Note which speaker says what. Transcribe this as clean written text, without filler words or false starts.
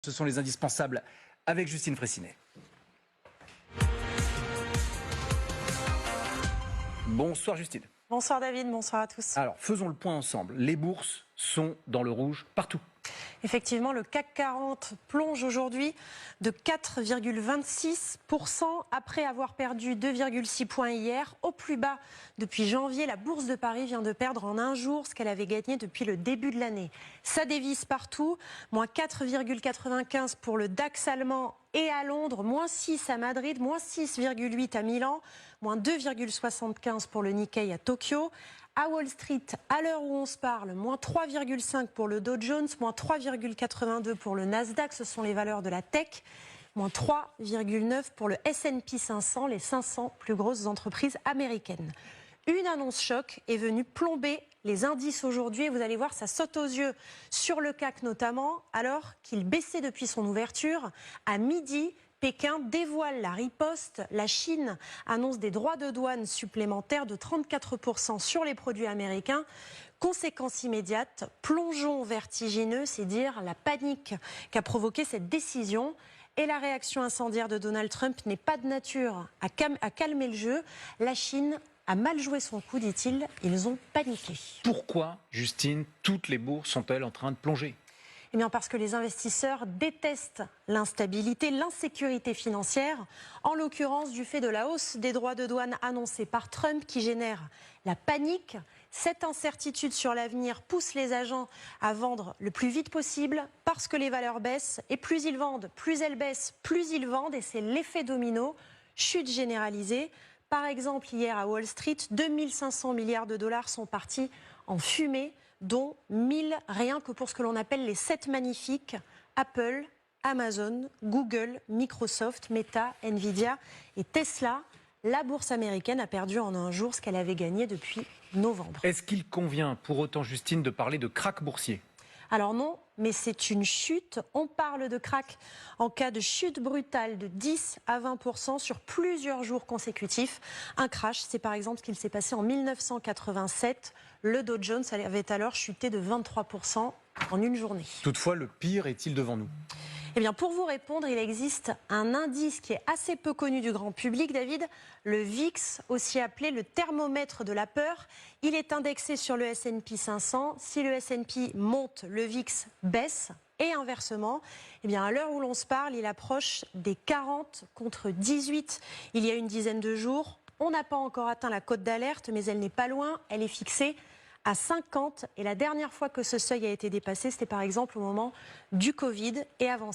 Speaker 1: Ce sont les indispensables avec Justine Fraissinet. Bonsoir Justine.
Speaker 2: Bonsoir David, bonsoir à tous.
Speaker 1: Alors faisons le point ensemble. Les bourses sont dans le rouge partout.
Speaker 2: Effectivement, le CAC 40 plonge aujourd'hui de 4,26% après avoir perdu 2,6 points hier. Au plus bas depuis janvier, la Bourse de Paris vient de perdre en un jour ce qu'elle avait gagné depuis le début de l'année. Ça dévisse partout, moins 4,95 pour le DAX allemand et à Londres, moins 6 à Madrid, moins 6,8 à Milan, moins 2,75 pour le Nikkei à Tokyo. À Wall Street, à l'heure où on se parle, moins 3,5 pour le Dow Jones, moins 3,82 pour le Nasdaq, ce sont les valeurs de la tech, moins 3,9 pour le S&P 500, les 500 plus grosses entreprises américaines. Une annonce choc est venue plomber les indices aujourd'hui et vous allez voir, ça saute aux yeux sur le CAC notamment, alors qu'il baissait depuis son ouverture. À midi, Pékin dévoile la riposte. La Chine annonce des droits de douane supplémentaires de 34% sur les produits américains. Conséquence immédiate, plongeon vertigineux, c'est dire la panique qu'a provoqué cette décision. Et la réaction incendiaire de Donald Trump n'est pas de nature à calmer le jeu. La Chine a mal joué son coup, dit-il. Ils ont paniqué.
Speaker 1: Pourquoi, Justine, toutes les bourses sont-elles en train de plonger ?
Speaker 2: Eh bien parce que les investisseurs détestent l'instabilité, l'insécurité financière, en l'occurrence du fait de la hausse des droits de douane annoncés par Trump qui génère la panique. Cette incertitude sur l'avenir pousse les agents à vendre le plus vite possible parce que les valeurs baissent et plus ils vendent, plus elles baissent, plus ils vendent et c'est l'effet domino, chute généralisée. Par exemple, hier à Wall Street, 2500 milliards de dollars sont partis en fumée, dont 1000 rien que pour ce que l'on appelle les 7 magnifiques, Apple, Amazon, Google, Microsoft, Meta, Nvidia et Tesla. La bourse américaine a perdu en un jour ce qu'elle avait gagné depuis novembre.
Speaker 1: Est-ce qu'il convient pour autant, Justine, de parler de krach boursier ?
Speaker 2: Alors non, mais c'est une chute. On parle de krach en cas de chute brutale de 10 à 20% sur plusieurs jours consécutifs. Un crash, c'est par exemple ce qu'il s'est passé en 1987. Le Dow Jones avait alors chuté de 23% en une journée.
Speaker 1: Toutefois, le pire est-il devant nous ?
Speaker 2: Eh bien, pour vous répondre, il existe un indice qui est assez peu connu du grand public, David, le VIX, aussi appelé le thermomètre de la peur. Il est indexé sur le S&P 500. Si le S&P monte, le VIX baisse. Et inversement, eh bien, à l'heure où l'on se parle, il approche des 40 contre 18 il y a une dizaine de jours. On n'a pas encore atteint la cote d'alerte, mais elle n'est pas loin. Elle est fixée à 50. Et la dernière fois que ce seuil a été dépassé, c'était par exemple au moment du Covid et avant.